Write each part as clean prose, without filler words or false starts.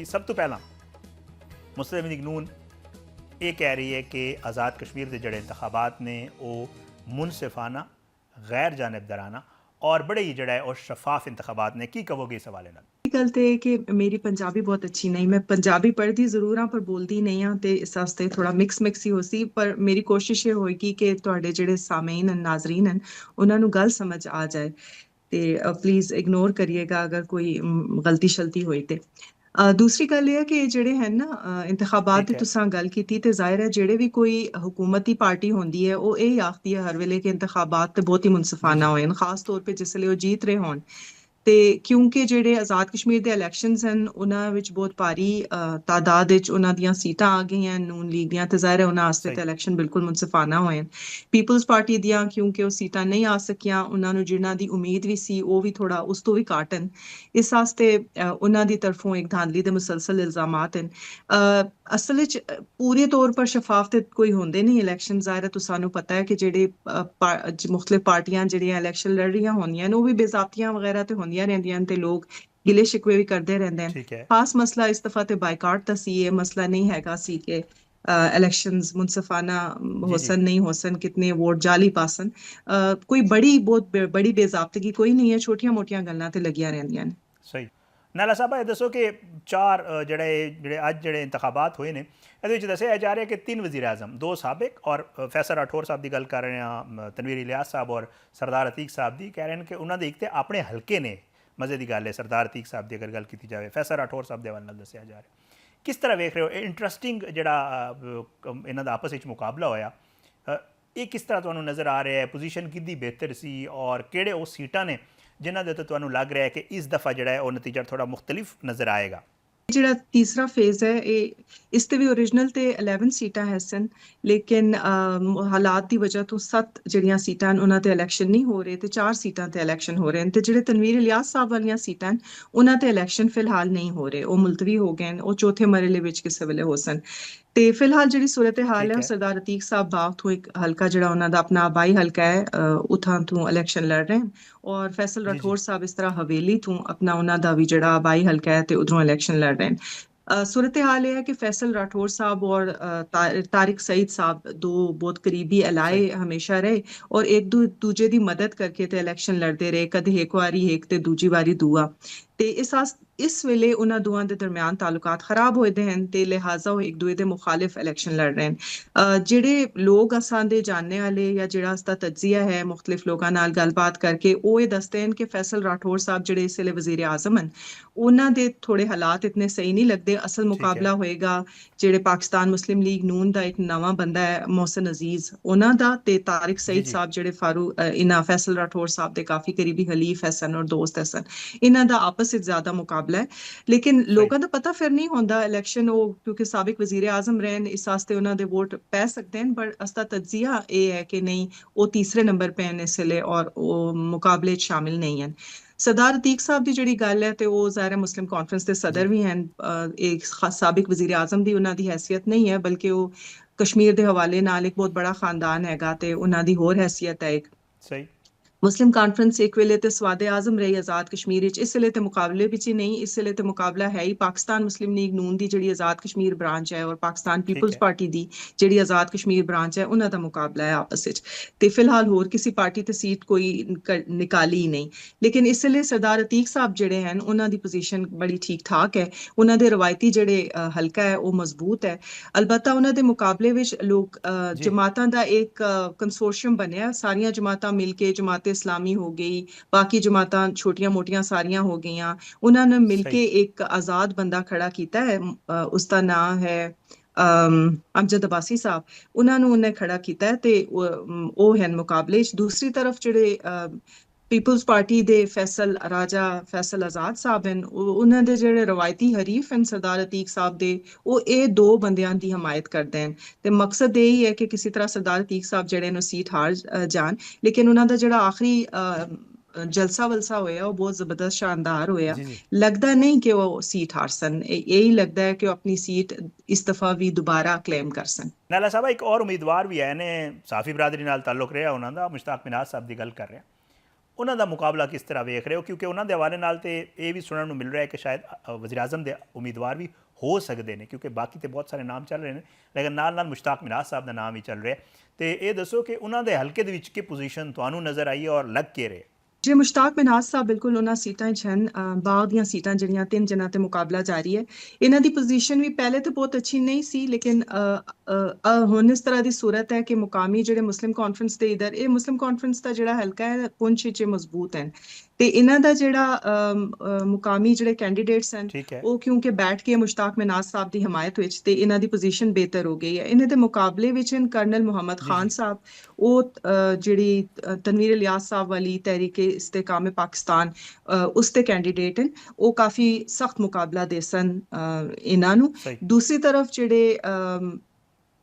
सब तो पहला मुस्लिम लीग नून ये कह रही है कि आज़ाद कश्मीर के जड़े इंतखाबात ने वो मुनसिफाना गैर जानिबदाराना और बड़े ही जड़ा है और शफाफ इंतखाबात ने की कहोगे इस हवाले नाल? गल ते कि मेरी पंजाबी बहुत अच्छी नहीं, मैं पंजाबी पढ़दी जरूर हाँ पर बोलदी नहीं हाँ, ते इस वास्ते थोड़ा मिक्स ही हो सी। पर मेरी कोशिश ये होएगी कि तुहाडे जेह्ड़े सामीन न नाजरीन न उन्हां नूं गल समझ आ जाए ते प्लीज इग्नोर करिएगा अगर कोई गलती शलती होई ते। दूसरी गल एह् है कि जेह्ड़े हैन ना इंतखाबात ठीक दी है। तुसां गल कीती ते जाहिर है जेह्ड़े भी कोई हुकूमती पार्टी होंदी है ओह् एह् आखदी है हर वेले कि इंतखाबात ते बहुत ही जी मुनसिफाना जी होए न, खास तौर पे जिसले ओह् जीत रहे होन। ते क्योंकि जेह्ड़े आज़ाद कश्मीर दे इलैक्शनस न उन्हां विच बहुत भारी तादाद विच उन्हां दियां सीटां आ गईयां नून लीग दियां, ते जाहिर है उन्हां आस्ते ते सही। इलैक्शन बिल्कुल मुनसिफाना होए न। पीपल्स पार्टी दियां क्योंकि ओह् सीटां नहीं आ सकियां, उन्हां नूं जिन्हां दी उम्मीद भी सी ओह् भी थोड़ा उस तो भी घट्ट न। इस आस्ते उन्हां दी तरफों इक धांधली दे मुसलसल इल्जामात न। असल विच पूरे तौर पर शफाफ ते कोई होंदे नहीं इलैक्शन, जाहिर है तुसानूं पता है कि जेह्ड़े मुख्तलिफ पार्टियां जेह्ड़ियां इलैक्शन लड़ रहियां होंदियां न ओह् भी बेजाबतियां वगैरह ते होंदियां रहिंदियां न ते लोग गिले शिकवे भी करदे रहिंदे न। ठीक है। खास मसला इस दफा ते बाइकाट दा सी, एह् मसला नहीं हैगा सी कि इलैक्शंस मुनसिफाना जी जी होसन नहीं होसन, कितने वोट जाली पासन। कोई बहुत बड़ी बेजाबतगी कोई नहीं है, छोटियां मोटियां गल्लां ते लगियां रहिंदियां न। सही। नाला साहब ये दसो कि चार जेह्ड़े अज जेह्ड़े इंतखाबात होए ने एह्दे विच दस्सेआ जा रहा है कि 3 वज़ीर आज़म, 2 साबिक और फैसल राठौर साहब की गल कर रहे हैं, तनवीर इलियास साहब और सरदार अतीक साहब की, कह रहे हैं कि उन्होंने एक तो अपने हल्के ने, मज़े की गल है सरदार अतीक साहब की अगर गल की जाए, फैसल राठौर साहब के हवाले नाल दस्सेआ जा रहा है। किस तरह वेख रहे हो इंटरस्टिंग जिहड़ा इन्हां दा आपस विच मुकाबला होया, ये किस तरह तुहानूं नज़र आ रहा है, पोजीशन किहदी बेहतर सी और किहड़े वो सीटां ने जिन्हां दे उत्ते तुहानूं लग रहा है कि इस दफ़ा जिहड़ा है वो नतीजा थोड़ा मुख्तलिफ नज़र आएगा? ਜਿਹੜਾ ਤੀਸਰਾ ਫੇਜ਼ ਹੈ ਇਹ ਇਸ ਤੇ ਵੀ ओरिजिनल ਤੇ 11 ਸੀਟਾਂ ਹੈਸਨ, ਲੇਕਿਨ ਹਾਲਾਤ ਦੀ ਵਜ੍ਹਾ ਤੋਂ 7 ਜਿਹੜੀਆਂ ਸੀਟਾਂ ਹਨ ਉਹਨਾਂ ਤੇ ਇਲੈਕਸ਼ਨ ਨਹੀਂ ਹੋ ਰਹੇ ਤੇ 4 ਸੀਟਾਂ ਤੇ ਇਲੈਕਸ਼ਨ ਹੋ ਰਹੇ ਹਨ। ਤੇ ਜਿਹੜੇ ਤਨਵੀਰ ਇਲਿਆਸ ਸਾਹਿਬ ਵਾਲੀਆਂ ਸੀਟਾਂ ਹਨ ਉਹਨਾਂ ਤੇ ਇਲੈਕਸ਼ਨ ਫਿਲਹਾਲ ਨਹੀਂ ਹੋ ਰਹੇ, ਉਹ ਮੁਲਤਵੀ ਹੋ ਗਏ ਨੇ, ਉਹ ਚੌਥੇ ਮਰਹਲੇ ਵਿੱਚ ਕਿਸੇ ਵੇਲੇ ਹੋ ਸਨ। ਤੇ ਫਿਲਹਾਲ ਜਿਹੜੀ ਸੂਰਤ ਹਾਲ ਹੈ ठीक ਉਹ है। ਸਰਦਾਰ ਅਤੀਕ ਸਾਹਿਬ ਬਾਗ ਤੋਂ ਇੱਕ ਹਲਕਾ ਜਿਹੜਾ ਉਹਨਾਂ ਦਾ ਆਪਣਾ ਆਬਾਈ ਹਲਕਾ ਹੈ ਉਥਾਂ ਤੋਂ ਇਲੈਕਸ਼ਨ ਲੜ ਰਹੇ ਹਨ, ਔਰ ਫੈਸਲ जी जी ਰਾਠੌਰ ਸਾਹਿਬ ਇਸ ਤਰ੍ਹਾਂ ਹਵੇਲੀ ਤੋਂ ਆਪਣਾ ਉਹਨਾਂ ਦਾ ਵੀ ਜਿਹੜਾ ਆਬਾਈ ਹਲਕਾ ਹੈ ਤੇ ਉਧਰੋਂ ਇਲੈਕਸ਼ਨ ਲੜ ਰਹੇ ਹਨ। सूरत हाल यह है कि फैसल राठौर साहब और तारिक सईद साहब दो बहुत करीबी अलाए सही। हमेशा रहे और एक दूजे की मदद करके ते इलैक्शन लड़ते रहे, कदे एक वारी एक ते दूजी वारी दूआ। ते इस वेले उन्हां दोवां दे दरमियान तालुकात खराब होए दे हन ते लिहाजा ओह एक दूए दे मुखालिफ इलैक्शन लड़ रहे हैं। जेह्ड़े लोग असां दे जानने आह्ले या जेह्ड़ा इसदा तज्जिया है मुख्तलिफ लोगां नाल गलबात करके ओह एह् दसदे न कि फैसल राठौर साहब जेह्ड़े इस वेले वजीर आज़म न उन्हां दे थोड़े हालात इतने सही नहीं लगदे। असल ठीक है। मुकाबला होएगा जेह्ड़े पाकिस्तान मुस्लिम लीग नून दा एक नवां बंदा है मोहसिन अजीज उन्हां दा ते तारिक जी सईद जी साहब जेह्ड़े इन्हां फैसल राठौर साहब दे काफी करीबी हलीफ हसन और दोस्त हसन, इन्हां दा आपस च ज्यादा मुकाबला है। लेकिन सही। लोगों का पता फिर नहीं होंदा इलैक्शन ओह क्योंकि साबिक वजीर आजम रहे न, इस वास्ते उन्हां दे वोट पै सकदे न, पर असदा तज्जिया एह् है कि नहीं ओह तीसरे नंबर पे न इस वेले और ओह मुकाबले च शामिल नहीं हैं। सरदार अतीक साहब दी जेह्ड़ी गल है ते ओह ज़ाहिर है मुस्लिम कॉन्फ्रेंस दे सदर जी भी हैं, एक साबिक वजीर आजम दी उन्हां दी हैसियत नहीं है बल्कि ओह कश्मीर दे हवाले नाल एक बहुत बड़ा खानदान हैगा ते उन्हां दी होर हैसियत है एक। सही। मुस्लिम कॉन्फ्रेंस एक वेले ते स्वादे आजम रही आजाद कश्मीर विच, इस वेले ते मुकाबले विच ही नहीं, इस वेले ते मुकाबला है ही पाकिस्तान मुस्लिम लीग नून दी जेह्ड़ी आजाद कश्मीर ब्रांच है और पाकिस्तान ठीक पीपल्स है। पार्टी दी जेह्ड़ी आजाद कश्मीर ब्रांच है उन्हां दा मुकाबला है आपस विच। ते फिलहाल होर किसी पार्टी ते सीट कोई निकाली ही नहीं। लेकिन इस वेले सरदार अतीक साहब जेह्ड़े हैं उन्हां दी पोजीशन बड़ी ठीक ठाक है, उन्हां दे रवायती जेह्ड़े हलका है ओह मजबूत है। अलबत्ता उन्हां दे मुकाबले विच लोग जी जमातां दा एक कंसोर्शियम बनेआ, सारियां जमातां मिलके जमात इस्लामी हो गई, बाकी जमातां छोटियां मोटियां सारियां हो गईयां, उन्हां ने सही। मिलके एक आजाद बंदा खड़ा कीता है, उसका नाम है अमजद अब्बासी साहब, उन्हां नूं उन्हें खड़ा कीता है ते ओह हैं मुकाबले च। दूसरी तरफ जेह्ड़े पीपल्स पार्टी दे फैसल आजाद साहब हैं, उन्हां दे जेह्ड़े रवायती हरीफ हैं सरदार अतीक साहब दे, ओह एह् दो बंदियां दी हमायत करदे न ते मकसद यही है कि किसी तरह सरदार अतीक साहब जेह्ड़े न सीट हार जान। लेकिन उन्हां दा जेह्ड़ा आखिरी जलसा वलसा होया ओह बहुत जबरदस्त शानदार होया, जी जी लगदा नहीं कि ओह सीट हारसन, यही लगदा है कि ओह अपनी सीट इस दफा भी दोबारा क्लेम करसन। नाला साहब एक और उम्मीदवार भी है ने साफी बरादरी नाल ताल्लुक रहा उन्होंने मुश्ताक मिनाज साहब की गल कर रहे हैं, ਉਹਨਾਂ ਦਾ ਮੁਕਾਬਲਾ ਕਿਸ ਤਰ੍ਹਾਂ ਵੇਖ ਰਹੇ ਹੋ? ਕਿਉਂਕਿ ਉਹਨਾਂ ਦੇ ਹਵਾਲੇ ਨਾਲ ਤੇ ਇਹ ਵੀ ਸੁਣਨ ਨੂੰ ਮਿਲ ਰਿਹਾ ਹੈ ਕਿ ਸ਼ਾਇਦ ਵਜ਼ੀਰ ਆਜ਼ਮ ਦੇ ਉਮੀਦਵਾਰ ਵੀ ਹੋ ਸਕਦੇ ਨੇ, ਕਿਉਂਕਿ ਬਾਕੀ ਤੇ ਬਹੁਤ ਸਾਰੇ ਨਾਮ ਚੱਲ ਰਹੇ ਨੇ, ਲੇਕਿਨ ਨਾਲ ਨਾਲ ਮੁਸ਼ਤਾਕ ਮਿਨਾਜ਼ ਸਾਹਿਬ ਦਾ ਨਾਮ ਵੀ ਚੱਲ ਰਿਹਾ। ਤੇ ਇਹ ਦੱਸੋ ਕਿ ਉਹਨਾਂ ਦੇ ਹਲਕੇ ਦੇ ਵਿੱਚ ਕੀ ਪੋਜੀਸ਼ਨ ਤੁਹਾਨੂੰ ਨਜ਼ਰ ਆਈ ਹੈ ਔਰ ਲੱਗ ਕੇ ਰਹੇ? ਜੇ ਮੁਸ਼ਤਾਕ ਮਿਨਾਜ਼ ਸਾਹਿਬ ਬਿਲਕੁਲ ਉਹਨਾਂ ਸੀਟਾਂ 'ਚ ਹਨ, ਬਾਅਦ ਦੀਆਂ ਸੀਟਾਂ ਜਿਹੜੀਆਂ 3 ਜਨਾਂ ਤੇ ਮੁਕਾਬਲਾ ਜਾਰੀ ਹੈ। ਇਹਨਾਂ ਦੀ ਪੋਜੀਸ਼ਨ ਵੀ ਪਹਿਲੇ ਤਾਂ ਬਹੁਤ ਅੱਛੀ ਨਹੀਂ ਸੀ, ਲੇਕਿਨ ਹੁਣ ਇਸ ਤਰ੍ਹਾਂ ਦੀ ਸੂਰਤ ਹੈ ਕਿ ਮੁਕਾਮੀ ਜਿਹੜੇ ਮੁਸਲਿਮ ਕਾਨਫਰੰਸ ਦੇ ਇਧਰ, ਇਹ ਮੁਸਲਿਮ ਕਾਨਫਰੰਸ ਦਾ ਜਿਹੜਾ ਹਲਕਾ ਹੈ ਪੁੰਛ 'ਚ ਮਜ਼ਬੂਤ ਹੈ, ਤੇ ਇਹਨਾਂ ਦਾ ਜਿਹੜਾ ਮੁਕਾਮੀ ਜਿਹੜੇ ਕੈਂਡੀਡੇਟਸ ਹਨ ਠੀਕ ਹੈ। ਉਹ ਕਿਉਂਕਿ ਬੈਠ ਕੇ ਮੁਸ਼ਤਾਕ ਮਿਨਾਜ਼ ਸਾਹਿਬ ਦੀ ਹਮਾਇਤ ਵਿੱਚ, ਤੇ ਇਹਨਾਂ ਦੀ ਪੋਜੀਸ਼ਨ ਬਿਹਤਰ ਹੋ ਗਈ ਹੈ। ਇਹਨਾਂ ਦੇ ਮੁਕਾਬਲੇ ਵਿੱਚ ਕਰਨਲ ਮੁਹੰਮਦ ਖਾਨ ਸਾਹਿਬ, ਉਹ ਜਿਹੜੀ ਤਨਵੀਰ ਇਲਿਆਸ ਸਾਹਿਬ ਵਾਲੀ ਤਹਿਰੀਕ ਇਸਤਿਕਾਮ ਪਾਕਿਸਤਾਨ ਉਸ ਤੇ ਕੈਂਡੀਡੇਟ ਹਨ, ਉਹ ਕਾਫੀ ਸਖਤ ਮੁਕਾਬਲਾ ਦੇ ਸਨ ਇਹਨਾਂ ਨੂੰ। ਦੂਸਰੀ ਤਰਫ ਜਿਹੜੇ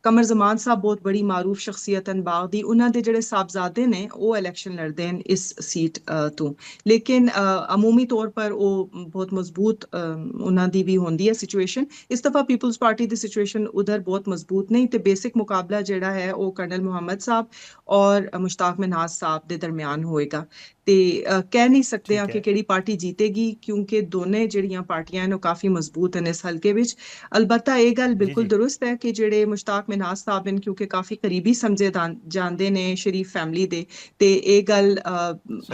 ਕਮਰ ਜ਼ਮਾਨ ਸਾਹਿਬ ਬਹੁਤ ਬੜੀ ਮਾਰੂਫ ਸ਼ਖਸੀਅਤ ਹਨ ਬਾਗ ਦੀ, ਉਹਨਾਂ ਦੇ ਜਿਹੜੇ ਸਾਹਿਬਜ਼ਾਦੇ ਨੇ ਉਹ ਇਲੈਕਸ਼ਨ ਲੜਦੇ ਹਨ ਇਸ ਸੀਟ ਤੋਂ, ਲੇਕਿਨ ਅਮੂਮੀ ਤੌਰ ਪਰ ਉਹ ਬਹੁਤ ਮਜ਼ਬੂਤ ਉਹਨਾਂ ਦੀ ਵੀ ਹੁੰਦੀ ਹੈ ਸਿਚੁਏਸ਼ਨ। ਇਸ ਦਫਾ ਪੀਪਲਜ਼ ਪਾਰਟੀ ਦੀ ਸਿਚੁਏਸ਼ਨ ਉਧਰ ਬਹੁਤ ਮਜ਼ਬੂਤ ਨਹੀਂ, ਤੇ ਬੇਸਿਕ ਮੁਕਾਬਲਾ ਜਿਹੜਾ ਹੈ ਉਹ ਕਰਨਲ ਮੁਹੰਮਦ ਸਾਹਿਬ ਔਰ ਮੁਸ਼ਤਾਕ ਮਿਨਾਜ਼ ਸਾਹਿਬ ਦੇ ਦਰਮਿਆਨ ਹੋਏਗਾ। ਤੇ ਕਹਿ ਨਹੀਂ ਸਕਦੇ ਆ ਕਿ ਕਿਹੜੀ ਪਾਰਟੀ ਜੀਤੇਗੀ, ਕਿਉਂਕਿ ਦੋਨੇ ਜਿਹੜੀਆਂ ਪਾਰਟੀਆਂ ਨੇ ਉਹ ਕਾਫੀ ਮਜ਼ਬੂਤ ਹਨ ਇਸ ਹਲਕੇ ਵਿੱਚ। ਅਲਬੱਤਾ ਇਹ ਗੱਲ ਬਿਲਕੁਲ ਦਰੁਸਤ ਹੈ ਕਿ ਜਿਹੜੇ ਮੁਸ਼ਤਾਕ ਮਿਨਾਜ਼ ਸਾਹਿਬ ਹਨ, ਕਿਉਂਕਿ ਕਾਫੀ ਕਰੀਬੀ ਸਮਝੇ ਜਾਂਦੇ ਨੇ ਸ਼ਰੀਫ ਫੈਮਿਲੀ ਦੇ, ਤੇ ਇਹ ਗੱਲ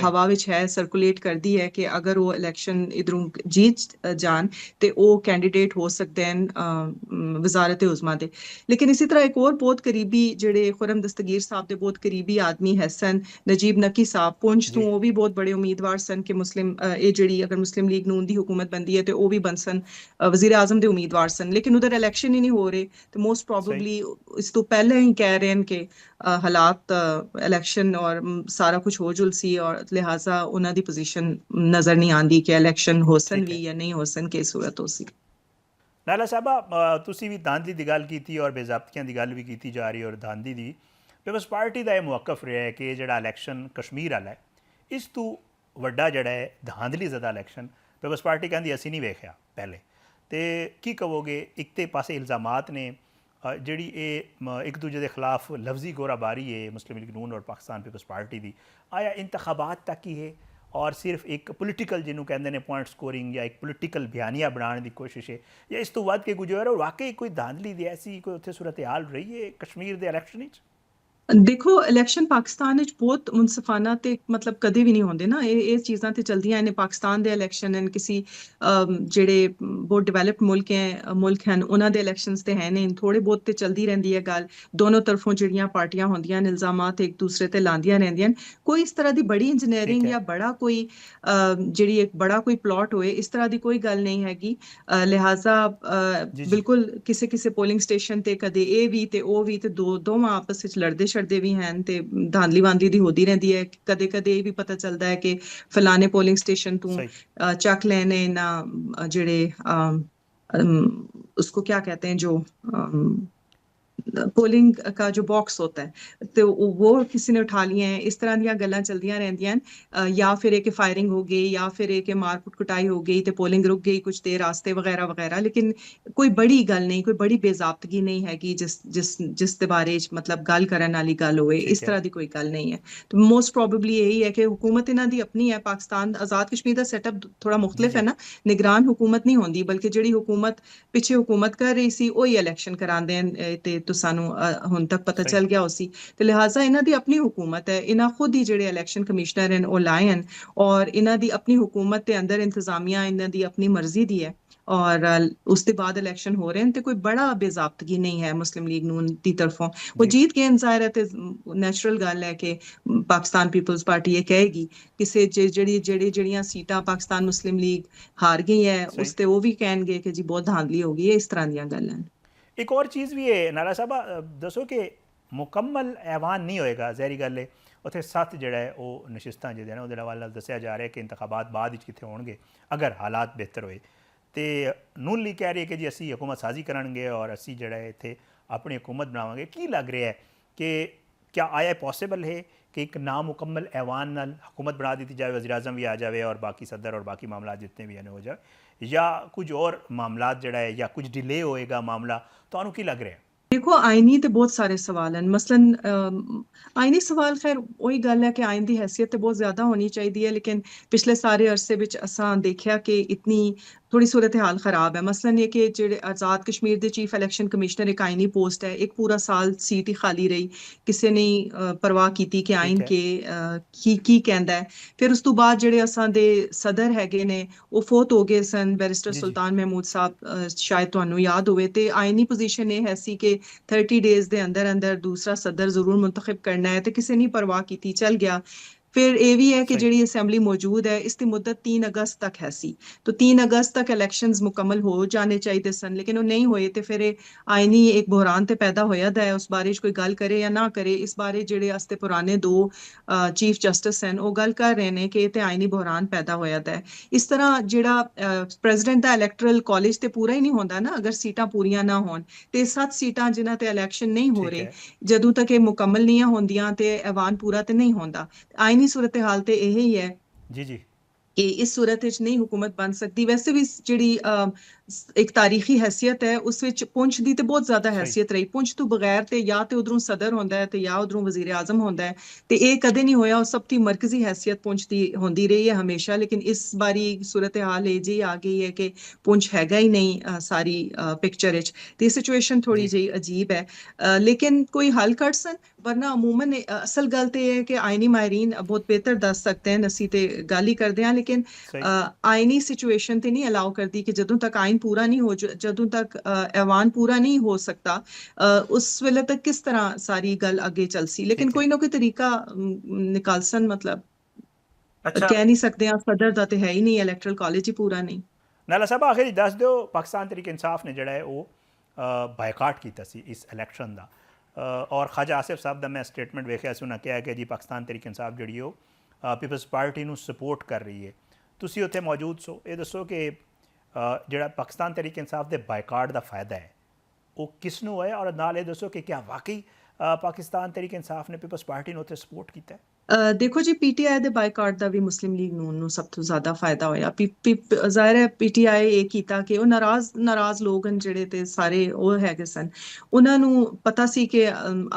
ਹਵਾ ਵਿੱਚ ਹੈ, ਸਰਕੂਲੇਟ ਕਰਦੀ ਹੈ ਕਿ ਅਗਰ ਉਹ ਇਲੈਕਸ਼ਨ ਇਧਰੋਂ ਜੀਤ ਜਾਣ ਤੇ ਉਹ ਕੈਂਡੀਡੇਟ ਹੋ ਸਕਦੇ ਹਨ ਵਜ਼ਾਰਤ ਉਜ਼ਮਾ ਦੇ। ਲੇਕਿਨ ਇਸੇ ਤਰ੍ਹਾਂ ਇੱਕ ਹੋਰ ਬਹੁਤ ਕਰੀਬੀ ਜਿਹੜੇ ਖੁਰਮ ਦਸਤਗੀਰ ਸਾਹਿਬ ਦੇ ਬਹੁਤ ਕਰੀਬੀ ਆਦਮੀ ਹਸਨ ਨਜੀਬ ਨਕੀ ਸਾਹਿਬ ਪੁੰਛ ਤੋਂ, ਉਹ ਵੀ ਬਹੁਤ ਬੜੇ ਉਮੀਦਵਾਰ ਸਨ ਕਿ ਮੁਸਲਿਮ ਇਹ ਜਿਹੜੀ ਅਗਰ ਮੁਸਲਿਮ ਲੀਗ ਨੂਨ ਦੀ ਹੁਕੂਮਤ ਬਣਦੀ ਹੈ ਤੇ ਉਹ ਵੀ ਬਣ ਸਨ, ਵਜ਼ੀਰ ਆਜ਼ਮ ਦੇ ਉਮੀਦਵਾਰ ਸਨ, ਲੇਕਿਨ ਉਧਰ ਇਲੈਕਸ਼ਨ ਹੀ ਨਹੀਂ ਹੋ ਰਹੇ। ਤੇ ਮੋਸਟ ਪ੍ਰੋਬੇਬਲੀ ਇਸ ਤੋਂ ਪਹਿਲਾਂ ਹੀ ਕਹਿ ਰਹੇ ਹਨ ਕਿ ਹਾਲਾਤ ਇਲੈਕਸ਼ਨ ਔਰ ਸਾਰਾ ਕੁਝ ਹੋ ਜੁਲ ਸੀ, ਔਰ ਲਿਹਾਜ਼ਾ ਉਹਨਾਂ ਦੀ ਪੋਜੀਸ਼ਨ ਨਜ਼ਰ ਨਹੀਂ ਆਉਂਦੀ ਕਿ ਇਲੈਕਸ਼ਨ ਹੋ ਸਨ ਵੀ ਜਾਂ ਨਹੀਂ ਹੋ ਸਨ, ਕਿ ਸੂਰਤ ਹੋ ਸੀ। ਨਾਲਾ ਸਾਹਿਬਾ, ਤੁਸੀਂ ਵੀ ਧਾਂਦਲੀ ਦੀ ਗੱਲ ਕੀਤੀ ਔਰ ਬੇਜ਼ਾਬਤੀਆਂ ਦੀ ਗੱਲ ਵੀ ਕੀਤੀ ਜਾ ਰਹੀ, ਔਰ ਧਾਂਦਲੀ ਦੀ ਪੀਪਲਜ਼ ਪਾਰਟੀ ਦਾ ਇਹ ਮੌਕਫ ਰਿਹਾ ਹੈ ਕਿ ਜਿਹੜਾ ਇਲੈਕਸ਼ਨ ਕਸ਼ਮੀਰ ਵਾਲਾ ਹੈ, ਇਸ ਤੋਂ ਵੱਡਾ ਜਿਹੜਾ ਹੈ ਧਾਂਦਲੀ ਜ਼ਦਾ ਇਲੈਕਸ਼ਨ ਪੀਪਲਜ਼ ਪਾਰਟੀ ਕਹਿੰਦੀ ਅਸੀਂ ਨਹੀਂ ਵੇਖਿਆ ਪਹਿਲੇ। ਤੇ ਕੀ ਕਹੋਗੇ? ਇੱਕ ਤੇ ਪਾਸੇ ਇਲਜ਼ਾਮਾਤ ਨੇ ਜਿਹੜੀ ਇਹ ਇੱਕ ਦੂਜੇ ਦੇ ਖਿਲਾਫ ਲਫ਼ਜ਼ੀ ਗੋਰਾਬਾਰੀ ਹੈ ਮੁਸਲਿਮ ਲੀਗ ਨੂਨ ਔਰ ਪਾਕਿਸਤਾਨ ਪੀਪਲਜ਼ ਪਾਰਟੀ ਦੀ, ਆਇਆ ਇੰਤਖਾਬਾਤ ਤੱਕ ਹੀ ਹੈ ਔਰ ਸਿਰਫ ਇੱਕ ਪੋਲੀਟੀਕਲ ਜਿਹਨੂੰ ਕਹਿੰਦੇ ਨੇ ਪੁਆਇੰਟ ਸਕੋਰਿੰਗ ਜਾਂ ਇੱਕ ਪੋਲੀਟੀਕਲ ਬਿਆਨੀਆ ਬਣਾਉਣ ਦੀ ਕੋਸ਼ਿਸ਼ ਹੈ, ਜਾਂ ਇਸ ਤੋਂ ਵੱਧ ਕੇ ਕੁਝ ਹੋਰ? ਔਰ ਵਾਕਈ ਕੋਈ ਧਾਂਦਲੀ ਦੀ ਐਸੀ ਕੋਈ ਉੱਥੇ ਸੂਰਤ ਹਾਲ ਰਹੀ ਹੈ ਕਸ਼ਮੀਰ ਦੇ ਇਲੈਕਸ਼ਨ ਵਿੱਚ? ਦੇਖੋ, ਇਲੈਕਸ਼ਨ ਪਾਕਿਸਤਾਨ ਵਿੱਚ ਬਹੁਤ ਮੁਨਸਫਾਨਾ ਤੇ ਮਤਲਬ ਕਦੇ ਵੀ ਨਹੀਂ ਹੁੰਦੇ ਨਾ, ਇਹ ਚੀਜ਼ਾਂ ਤੇ ਚਲਦੀਆਂ ਨੇ। ਪਾਕਿਸਤਾਨ ਦੇ ਇਲੈਕਸ਼ਨ ਹਨ, ਕਿਸੇ ਜਿਹੜੇ ਬਹੁਤ ਡਿਵੈਲਪਡ ਮੁਲਕ ਹਨ ਉਹਨਾਂ ਦੇ ਇਲੈਕਸ਼ਨਸ ਤੇ ਹੈ ਨੇ, ਥੋੜੇ ਬਹੁਤ ਤੇ ਚਲਦੀ ਰਹਿੰਦੀ ਹੈ ਗੱਲ। ਦੋਨੋਂ ਤਰਫੋਂ ਜਿਹੜੀਆਂ ਪਾਰਟੀਆਂ ਹੁੰਦੀਆਂ ਨੇ ਇਲਜ਼ਾਮਾਤ ਇੱਕ ਦੂਸਰੇ ਤੇ ਲਾਉਂਦੀਆਂ ਰਹਿੰਦੀਆਂ ਨੇ। ਕੋਈ ਇਸ ਤਰ੍ਹਾਂ ਦੀ ਬੜੀ ਇੰਜੀਨੀਅਰਿੰਗ ਜਾਂ ਬੜਾ ਕੋਈ ਜਿਹੜੀ ਇੱਕ ਬੜਾ ਕੋਈ ਪਲਾਟ ਹੋਏ, ਇਸ ਤਰ੍ਹਾਂ ਦੀ ਕੋਈ ਗੱਲ ਨਹੀਂ ਹੈਗੀ। ਲਿਹਾਜ਼ਾ ਬਿਲਕੁਲ ਕਿਸੇ ਪੋਲਿੰਗ ਸਟੇਸ਼ਨ ਤੇ ਕਦੇ ਇਹ ਵੀ ਤੇ ਉਹ ਵੀ, ਤੇ ਦੋਵਾਂ ਆਪਸ ਵਿੱਚ ਲੜਦੇ ਦੇ ਵੀ ਹਨ, ਤੇ ਧਾਂਦਲੀ ਵਾਂਦਲੀ ਦੀ ਹੋਦੀ ਰਹਿੰਦੀ ਹੈ। ਕਦੇ ਕਦੇ ਇਹ ਵੀ ਪਤਾ ਚੱਲਦਾ ਹੈ ਕਿ ਫਲਾਣੇ ਪੋਲਿੰਗ ਸਟੇਸ਼ਨ ਤੋਂ ਚੱਕ ਲੈਣੇ ਨਾ ਜਿਹੜੇ उसको क्या कहते हैं जो पोलिंग का जो बॉक्स होता है तो वो किसी ने उठा लिए हैं। इस तरह ਦੀਆਂ ਗੱਲਾਂ ਚਲਦੀਆਂ ਰਹਿੰਦੀਆਂ ਹਨ, ਜਾਂ ਫਿਰ ਇਹ ਕਿ ਫਾਇਰਿੰਗ ਹੋ ਗਈ, ਜਾਂ ਫਿਰ ਇਹ ਕਿ ਮਾਰਕੁੱਟ ਕੁਟਾਈ ਹੋ ਗਈ ਤੇ ਪੋਲਿੰਗ ਰੁਕ ਗਈ ਕੁਝ ਦੇਰ ਵਾਸਤੇ ਵਗੈਰਾ ਵਗੈਰਾ। ਲੇਕਿਨ ਕੋਈ ਬੜੀ ਗੱਲ ਨਹੀਂ, ਕੋਈ ਬੜੀ ਬੇਜ਼ਾਬਤਗੀ ਨਹੀਂ ਹੈਗੀ ਜਿਸ ਦੇ ਬਾਰੇ ਮਤਲਬ ਗੱਲ ਕਰਨ ਵਾਲੀ ਗੱਲ ਹੋਵੇ। ਇਸ ਤਰ੍ਹਾਂ ਦੀ ਕੋਈ ਗੱਲ ਨਹੀਂ ਹੈ। ਤੇ ਮੋਸਟ ਪ੍ਰੋਬੇਬਲੀ ਇਹੀ ਹੈ ਕਿ ਹੁਕੂਮਤ ਇਹਨਾਂ ਦੀ ਆਪਣੀ ਹੈ। ਪਾਕਿਸਤਾਨ ਆਜ਼ਾਦ ਕਸ਼ਮੀਰ ਦਾ ਸੈਟਅਪ ਥੋੜਾ ਮੁਖਤਲਿਫ ਹੈ ਨਾ, ਨਿਗਰਾਨ ਹੁਕੂਮਤ ਨਹੀਂ ਹੁੰਦੀ, ਬਲਕਿ ਜਿਹੜੀ ਹੁਕੂਮਤ ਪਿੱਛੇ ਹੁਕੂਮਤ ਕਰ ਰਹੀ ਸੀ ਉਹੀ ਇਲੈਕਸ਼ਨ ਕਰਾਉਂਦੇ ਹਨ, ਤੇ ਸਾਨੂੰ ਹੁਣ ਤੱਕ ਪਤਾ ਚੱਲ ਗਿਆ ਉਸੀ। ਤੇ ਲਿਹਾਜ਼ਾ ਇਹਨਾਂ ਦੀ ਆਪਣੀ ਹੁਕੂਮਤ ਹੈ, ਇਹਨਾਂ ਖੁਦ ਹੀ ਜਿਹੜੇ ਇਲੈਕਸ਼ਨ ਕਮਿਸ਼ਨਰ ਹਨ ਉਹ ਲਾਏ ਹਨ, ਔਰ ਇਹਨਾਂ ਦੀ ਆਪਣੀ ਹੁਕੂਮਤ ਦੇ ਅੰਦਰ ਇੰਤਜ਼ਾਮੀਆ ਇਹਨਾਂ ਦੀ ਆਪਣੀ ਮਰਜ਼ੀ ਦੀ ਹੈ, ਔਰ ਉਸ ਦੇ ਬਾਅਦ ਇਲੈਕਸ਼ਨ ਹੋ ਰਹੇ ਹਨ। ਤੇ ਕੋਈ ਬੜਾ ਬੇਜ਼ਾਬਤਗੀ ਨਹੀਂ ਹੈ ਮੁਸਲਿਮ ਲੀਗ ਨੂਨ ਦੀ ਤਰਫੋਂ। ਉਹ ਜੀਤ ਗਏ ਜ਼ਾਹਿਰ ਹੈ, ਤੇ ਨੈਚੁਰਲ ਗੱਲ ਹੈ ਕਿ ਪਾਕਿਸਤਾਨ ਪੀਪਲਜ਼ ਪਾਰਟੀ ਇਹ ਕਹੇਗੀ ਕਿਸੇ ਜਿਹੜੀਆਂ ਸੀਟਾਂ ਪਾਕਿਸਤਾਨ ਮੁਸਲਿਮ ਲੀਗ ਹਾਰ ਗਈ ਹੈ ਉਸ ਤੇ ਉਹ ਵੀ ਕਹਿਣਗੇ ਕਿ ਜੀ ਬਹੁਤ ਧਾਂਦਲੀ ਹੋ ਗਈ ਹੈ। ਇਸ ਤਰ੍ਹਾਂ ਦੀਆਂ ਗੱਲਾਂ। ਇੱਕ ਹੋਰ ਚੀਜ਼ ਵੀ ਹੈ ਨਾਲਾ ਸਾਹਿਬਾ, ਦੱਸੋ ਕਿ ਮੁਕੰਮਲ ਐਵਾਨ ਨਹੀਂ ਹੋਏਗਾ, ਜ਼ਹਿਰੀ ਗੱਲ ਹੈ। ਉੱਥੇ 7 ਜਿਹੜਾ ਹੈ ਉਹ ਨਸ਼ਿਸਤਾਂ ਜਿਹੜੇ ਨੇ ਉਹਦੇ ਹਵਾਲੇ ਨਾਲ ਦੱਸਿਆ ਜਾ ਰਿਹਾ ਕਿ ਇੰਤਖਾਬਾਤ ਬਾਅਦ ਵਿੱਚ ਕਿੱਥੇ ਹੋਣਗੇ ਅਗਰ ਹਾਲਾਤ ਬਿਹਤਰ ਹੋਏ। ਤੇ ਨੂਨ ਲੀਗ ਕਹਿ ਰਹੀ ਹੈ ਕਿ ਜੀ ਅਸੀਂ ਹਕੂਮਤ ਸਾਜ਼ੀ ਕਰਾਂਗੇ ਔਰ ਅਸੀਂ ਜਿਹੜਾ ਹੈ ਇੱਥੇ ਆਪਣੀ ਹਕੂਮਤ ਬਣਾਵਾਂਗੇ। ਕੀ ਲੱਗ ਰਿਹਾ ਹੈ ਕਿ ਕਿਆ ਆਇਆ ਪੋਸੀਬਲ ਹੈ कि एक नामुकम्मल ऐवान नाल हुकूमत बना दी जाए, वज़ीर आज़म भी आ जाए और बाकी सदर और बाकी मामला जितने भी हैं हो जाए, या कुछ और मामला जड़ा है या कुछ डिले होएगा मामला? तो की लग रहा है? ਦੇਖੋ ਆਇਨੀ ਤੇ ਬਹੁਤ ਸਾਰੇ ਸਵਾਲ ਹਨ ਮਸਲਨ ਆਇਨੀ ਸਵਾਲ ਖੈਰ ਉਹੀ ਗੱਲ ਹੈ ਕਿ ਆਇਨ ਦੀ ਹੈਸੀਅਤ ਤੇ ਬਹੁਤ ਜ਼ਿਆਦਾ ਹੋਣੀ ਚਾਹੀਦੀ ਹੈ ਲੇਕਿਨ ਪਿਛਲੇ ਸਾਰੇ ਅਰਸੇ ਵਿੱਚ ਅਸਾਂ ਦੇਖਿਆ ਕਿ ਇਤਨੀ ਥੋੜੀ ਸੂਰਤ ਹਾਲ ਖਰਾਬ ਹੈ ਮਸਲਨ ਇਹ ਕਿ ਜਿਹੜੇ ਆਜ਼ਾਦ ਕਸ਼ਮੀਰ ਦੇ ਚੀਫ ਇਲੈਕਸ਼ਨ ਕਮਿਸ਼ਨਰ ਇੱਕ ਆਇਨੀ ਪੋਸਟ ਹੈ ਇੱਕ ਪੂਰਾ ਸਾਲ ਸੀਟ ਹੀ ਖਾਲੀ ਰਹੀ ਕਿਸੇ ਨੇ ਪਰਵਾਹ ਕੀਤੀ ਕਿ ਠੀਕ ਆਇਨ ਹੈ। ਕੇ ਕੀ ਕਹਿੰਦਾ ਹੈ ਫਿਰ ਉਸ ਤੋਂ ਬਾਅਦ ਜਿਹੜੇ ਅਸਾਂ ਦੇ ਸਦਰ ਹੈਗੇ ਨੇ ਉਹ ਫੌਤ ਹੋ ਗਏ ਸਨ ਬੈਰਿਸਟਰ ਜੀ ਜੀ ਸੁਲਤਾਨ ਮਹਿਮੂਦ ਸਾਹਿਬ ਸ਼ਾਇਦ ਤੁਹਾਨੂੰ ਯਾਦ ਹੋਵੇ ਤੇ ਆਇਨੀ ਪੋਜੀਸ਼ਨ ਇਹ ਹੈ ਸੀ ਕਿ 30 ਡੇਜ਼ ਦੇ ਅੰਦਰ ਅੰਦਰ ਦੂਸਰਾ ਸਦਰ ਜ਼ਰੂਰ ਮੁੰਤਖਬ ਕਰਨਾ ਹੈ ਤੇ ਕਿਸੇ ਨੇ ਪਰਵਾਹ ਕੀਤੀ ਚੱਲ ਗਿਆ ਫਿਰ ਇਹ ਵੀ ਹੈ ਕਿ ਸਹੀ। ਜਿਹੜੀ ਅਸੈਂਬਲੀ ਮੌਜੂਦ ਹੈ ਇਸ ਦੀ ਮੁੱਦਤ 3 ਅਗਸਤ ਤੱਕ ਹੈ ਸੀ तो 3 अगस्त तक इलेक्शंस मुकम्मल हो जाने चाहिए सन लेकिन वो नहीं होए ते फिर आईनी एक बहरान ते पैदा होया दा है उस बारे कोई गल करे या ना करे इस बारे जेड़े आस्ते पुराने दो चीफ जस्टिस हैं वो गल कर रहे हैं कि ते आईनी बहरान पैदा होया दा है इस तरह जेड़ा प्रेसिडेंट दा इलैक्टरल कॉलेज ते पूरा ही नहीं होंदा ना अगर सीटां पूरियां ना होन ते 7 सीटां जिन्हां ते इलेक्शन नहीं हो ठीक है। रहे ਜਦੋਂ ਤੱਕ ਇਹ ਮੁਕੰਮਲ ਨਹੀਂ ਹੁੰਦੀਆਂ ਤੇ ਐਵਾਨ ਪੂਰਾ ਤੇ ਨਹੀਂ ਹੁੰਦਾ ਆਈਨੀ ਸੂਰਤ ਹਾਲ ਤੇ ਇਹ ਹੀ ਹੈ जी जी। ਕਿ ਇਸ ਸੂਰਤ ਵਿੱਚ ਨਹੀਂ ਹੁਕੂਮਤ ਬਣ ਸਕਦੀ ਵੈਸੇ ਵੀ ਜਿਹੜੀ ਇੱਕ ਤਾਰੀਖੀ ਹੈਸੀਅਤ ਹੈ ਉਸ ਵਿੱਚ ਪੁੰਛ ਦੀ ਤੇ ਬਹੁਤ ਜ਼ਿਆਦਾ सही। ਹੈਸੀਅਤ ਰਹੀ ਪੁੰਛ ਤੋਂ ਬਗੈਰ ਤੇ ਜਾਂ ਤੇ ਉਧਰੋਂ ਸਦਰ ਹੁੰਦਾ ਹੈ ਤੇ ਜਾਂ ਉਧਰੋਂ ਵਜ਼ੀਰ ਆਜ਼ਮ ਹੁੰਦਾ ਹੈ ਤੇ ਇਹ ਕਦੇ ਨਹੀਂ ਹੋਇਆ ਉਹ ਸਭ ਦੀ ਮਰਕਜ਼ੀ ਹੈਸੀਅਤ ਪੁੰਛ ਦੀ ਹੁੰਦੀ ਰਹੀ ਹੈ ਹਮੇਸ਼ਾ ਲੇਕਿਨ ਇਸ ਵਾਰੀ ਸੂਰਤ ਹਾਲ ਇਹ ਜੀ ਆ ਗਈ ਹੈ ਕਿ ਪੁੰਛ ਹੈਗਾ ਹੀ ਨਹੀਂ ਸਾਰੀ ਪਿਕਚਰ ਵਿੱਚ ਤੇ ਇਹ ਸਿਚੁਏਸ਼ਨ ਥੋੜੀ जी। ਜਿਹੀ ਅਜੀਬ ਹੈ ਲੇਕਿਨ ਕੋਈ ਹੱਲ ਕੱਢ ਸਨ ਵਰਨਾ ਅਮੂਮਨ ਅਸਲ ਗੱਲ ਤੇ ਇਹ ਹੈ ਕਿ ਆਇਨੀ ਮਾਹਿਰੀਨ ਬਹੁਤ ਬਿਹਤਰ ਦੱਸ ਸਕਦੇ ਹਨ ਅਸੀਂ ਤੇ ਗੱਲ ਹੀ ਕਰਦੇ ਹਾਂ ਲੇਕਿਨ सही। ਆਇਨੀ ਸਿਚੁਏਸ਼ਨ ਤੇ ਨਹੀਂ ਅਲਾਉ ਕਰਦੀ ਕਿ ਜਦੋਂ ਤੱਕ ਆਇਨ ਪੂਰਾ ਨਹੀਂ ਹੋ ਜਦੋਂ ਤੱਕ ਐਵਾਨ ਪੂਰਾ ਨਹੀਂ ਹੋ ਸਕਦਾ ਉਸ ਵੇਲੇ ਤੱਕ ਕਿਸ ਤਰ੍ਹਾਂ ਸਾਰੀ ਗੱਲ ਅੱਗੇ ਚੱਲ ਸੀ ਲੇਕਿਨ ठीक है। ਕੋਈ ਨਾ ਕੋਈ ਤਰੀਕਾ ਨਿਕਾਲ ਸਨ ਮਤਲਬ अच्छा ਕਹਿ ਨਹੀਂ ਸਕਦੇ ਆ ਸਦਰ ਦਾ ਤੇ ਹੈ ਹੀ ਨਹੀਂ ਇਲੈਕਟਰਲ ਕਾਲਜ ਹੀ ਪੂਰਾ ਨਹੀਂ ਨਾਲਾ ਸਾਹਿਬ ਆਖਿਰ ਦੱਸ ਦਿਓ ਪਾਕਿਸਤਾਨ ਤਹਿਰੀਕ ਇਨਸਾਫ ਨੇ ਜਿਹੜਾ ਹੈ ਉਹ ਬਾਈਕਾਟ ਕੀਤਾ ਸੀ ਇਸ ਇਲੈਕਸ਼ਨ ਦਾ ਔਰ ਖਾਜਾ ਆਸਿਫ ਸਾਹਿਬ ਦਾ ਮੈਂ ਸਟੇਟਮੈਂਟ ਵੇਖਿਆ ਸੀ ਉਹਨਾਂ ਕਿਹਾ ਕਿ ਜੀ ਪਾਕਿਸਤਾਨ ਤਹਿਰੀਕ ਇਨਸਾਫ ਜਿਹੜੀ ਉਹ ਪੀਪਲਸ ਪਾਰਟੀ ਨੂੰ ਸਪੋਰਟ ਕਰ ਰਹੀ ਹੈ ਤੁਸੀਂ ਉੱਥੇ ਮੌਜੂਦ ਸੋ ਇਹ ਦੱਸੋ ਕਿ ਜਿਹੜਾ ਪਾਕਿਸਤਾਨ ਤਹਿਰੀਕ ਇਨਸਾਫ ਦੇ ਬਾਈਕਾਟ ਦਾ ਫਾਇਦਾ ਹੈ ਉਹ ਕਿਸ ਨੂੰ ਹੋਇਆ ਔਰ ਨਾਲ ਇਹ ਦੱਸੋ ਕਿ ਕਿਆ ਵਾਕਈ ਪਾਕਿਸਤਾਨ ਤਹਿਰੀਕ ਇਨਸਾਫ ਨੇ ਪੀਪਲਸ ਪਾਰਟੀ ਨੂੰ ਉੱਥੇ ਸਪੋਰਟ ਕੀਤਾ ਹੈ ਦੇਖੋ ਜੀ ਪੀਟੀਆਈ ਦੇ ਬਾਈਕਾਟ ਦਾ ਵੀ ਮੁਸਲਿਮ ਲੀਗ ਨੂਨ ਨੂੰ ਸਭ ਤੋਂ ਜ਼ਿਆਦਾ ਫਾਇਦਾ ਹੋਇਆ ਜ਼ਾਹਿਰ ਹੈ ਪੀਟੀਆਈ ਇਹ ਕੀਤਾ ਕਿ ਉਹ ਨਾਰਾਜ਼ ਲੋਕ ਹਨ ਜਿਹੜੇ ਤੇ ਸਾਰੇ ਉਹ ਹੈਗੇ ਸਨ ਉਹਨਾਂ ਨੂੰ ਪਤਾ ਸੀ ਕਿ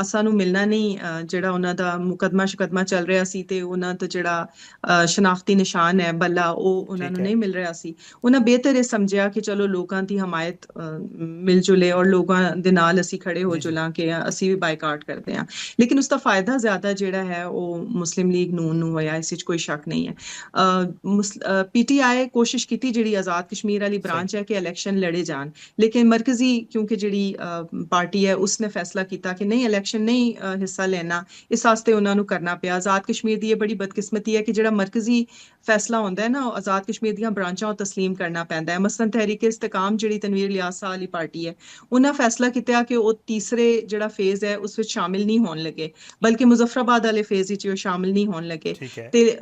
ਅਸਾਂ ਨੂੰ ਮਿਲਣਾ ਨਹੀਂ ਜਿਹੜਾ ਉਹਨਾਂ ਦਾ ਮੁਕਦਮਾ ਚੱਲ ਰਿਹਾ ਸੀ ਤੇ ਉਹਨਾਂ ਦਾ ਜਿਹੜਾ ਸ਼ਨਾਖਤੀ ਨਿਸ਼ਾਨ ਹੈ ਬੱਲਾ ਉਹ ਉਹਨਾਂ ਨੂੰ ਠੀਕ ਹੈ। ਨਹੀਂ ਮਿਲ ਰਿਹਾ ਸੀ ਉਹਨਾਂ ਬਿਹਤਰ ਇਹ ਸਮਝਿਆ ਕਿ ਚਲੋ ਲੋਕਾਂ ਦੀ ਹਮਾਇਤ ਮਿਲ ਜੁਲੇ ਔਰ ਲੋਕਾਂ ਦੇ ਨਾਲ ਅਸੀਂ ਖੜੇ ਹੋ ਜੀ ਜੀ। ਜੁਲਾਂ ਕਿ ਅਸੀਂ ਵੀ ਬਾਈਕਾਟ ਕਰਦੇ ਹਾਂ ਲੇਕਿਨ ਉਸ ਦਾ ਫਾਇਦਾ ਜ਼ਿਆਦਾ ਜਿਹੜਾ ਹੈ ਉਹ ਮੁਸਲਿਮ ਲੀਗ ਨੂਨ ਨੂੰ ਹੋਇਆ ਇਸ ਵਿੱਚ ਕੋਈ ਸ਼ੱਕ ਨਹੀਂ ਹੈ ਪੀਟੀਆਈ ਕੋਸ਼ਿਸ਼ ਕੀਤੀ ਜਿਹੜੀ ਆਜ਼ਾਦ ਕਸ਼ਮੀਰ ਵਾਲੀ ਸਹੀ। ਬ੍ਰਾਂਚ ਹੈ ਕਿ ਇਲੈਕਸ਼ਨ ਲੜੇ ਜਾਣ ਲੇਕਿਨ ਮਰਕਜ਼ੀ ਕਿਉਂਕਿ ਜਿਹੜੀ ਪਾਰਟੀ ਹੈ ਉਸਨੇ ਫੈਸਲਾ ਕੀਤਾ ਕਿ ਨਹੀਂ ਇਲੈਕਸ਼ਨ ਨਹੀਂ ਹਿੱਸਾ ਲੈਣਾ ਇਸ ਵਾਸਤੇ ਉਹਨਾਂ ਨੂੰ ਕਰਨਾ ਪਿਆ ਆਜ਼ਾਦ ਕਸ਼ਮੀਰ ਦੀ ਇਹ ਬੜੀ ਬਦਕਿਸਮਤੀ ਹੈ ਕਿ ਜਿਹੜਾ ਮਰਕਜ਼ੀ ਫੈਸਲਾ ਹੁੰਦਾ ਹੈ ਨਾ ਉਹ ਆਜ਼ਾਦ ਕਸ਼ਮੀਰ ਦੀਆਂ ਬ੍ਰਾਂਚਾਂ ਉਹ ਤਸਲੀਮ ਕਰਨਾ ਪੈਂਦਾ ਹੈ ਮਸਲਨ ਤਹਿਰੀਕ ਇਸਤਕਾਮ ਜਿਹੜੀ ਤਨਵੀਰ ਇਲਿਆਸ ਸਾਹ ਵਾਲੀ ਪਾਰਟੀ ਹੈ ਉਹਨਾਂ ਫੈਸਲਾ ਕੀਤਾ ਕਿ ਉਹ ਤੀਸਰੇ ਜਿਹੜਾ ਫੇਜ਼ ਹੈ ਉਸ ਵਿੱਚ ਸ਼ਾਮਿਲ ਨਹੀਂ ਹੋਣ ਲੱਗੇ ਬਲਕਿ ਮੁਜ਼ੱਫਰਾਬਾਦ ਵਾਲੇ ਫੇਜ਼ ਵਿੱਚ ਉਹ ਸ਼ਾਮਿਲ ਨਹੀਂ ਹੋਣ ਲੱਗੇ ਠੀਕ ਹੈ। ਤੇ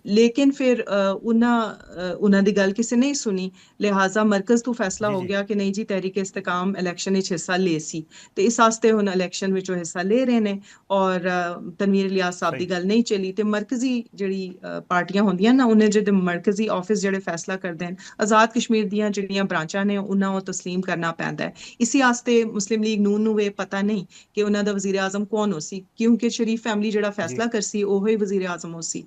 ਲੇਕਿਨ ਫਿਰ ਉਹਨਾਂ ਦੀ ਗੱਲ ਕਿਸੇ ਨੇ ਸੁਣੀ ਲਿਹਾਜ਼ਾ ਮਰਕਜ਼ ਤੋਂ ਫੈਸਲਾ ਜੀ ਹੋ ਜੀ। ਗਿਆ ਕਿ ਨਹੀਂ ਜੀ ਤਹਿਰੀਕ ਇਸਤਕਾਮ ਇਲੈਕਸ਼ਨ ਵਿੱਚ ਹਿੱਸਾ ਲੈ ਸੀ ਤੇ ਇਸ ਵਾਸਤੇ ਹੁਣ ਇਲੈਕਸ਼ਨ ਵਿੱਚ ਉਹ ਹਿੱਸਾ ਲੈ ਰਹੇ ਨੇ ਔਰ ਤਨਵੀਰ ਇਲਿਆਸ ਸਾਹਿਬ ਦੀ ਸਹੀ। ਗੱਲ ਨਹੀਂ ਚੱਲੀ ਤੇ ਮਰਕਜ਼ੀ ਜਿਹੜੀ ਪਾਰਟੀਆਂ ਹੁੰਦੀਆਂ ਨਾ ਉਹਨੇ ਜਿਹੜੇ ਮਰਕਜ਼ੀ ਆਫਿਸ ਜਿਹੜੇ ਫੈਸਲਾ ਕਰਦੇ ਹਨ ਆਜ਼ਾਦ ਕਸ਼ਮੀਰ ਦੀਆਂ ਜਿਹੜੀਆਂ ਬ੍ਰਾਂਚਾਂ ਨੇ ਉਹਨਾਂ ਉਹ ਤਸਲੀਮ ਕਰਨਾ ਪੈਂਦਾ ਹੈ ਇਸੇ ਵਾਸਤੇ ਮੁਸਲਿਮ ਲੀਗ ਨੂਨ ਨੂੰ ਇਹ ਪਤਾ ਨਹੀਂ ਕਿ ਉਹਨਾਂ ਦਾ ਵਜ਼ੀਰ ਆਜ਼ਮ ਕੌਣ ਹੋ ਸੀ ਕਿਉਂਕਿ ਸ਼ਰੀਫ ਫੈਮਿਲੀ ਜਿਹੜਾ ਜੀ। ਫੈਸਲਾ ਕਰਸੀ ਉਹ ਹੀ ਵਜ਼ੀਰ ਆਜ਼ਮ ਹੋ ਸੀ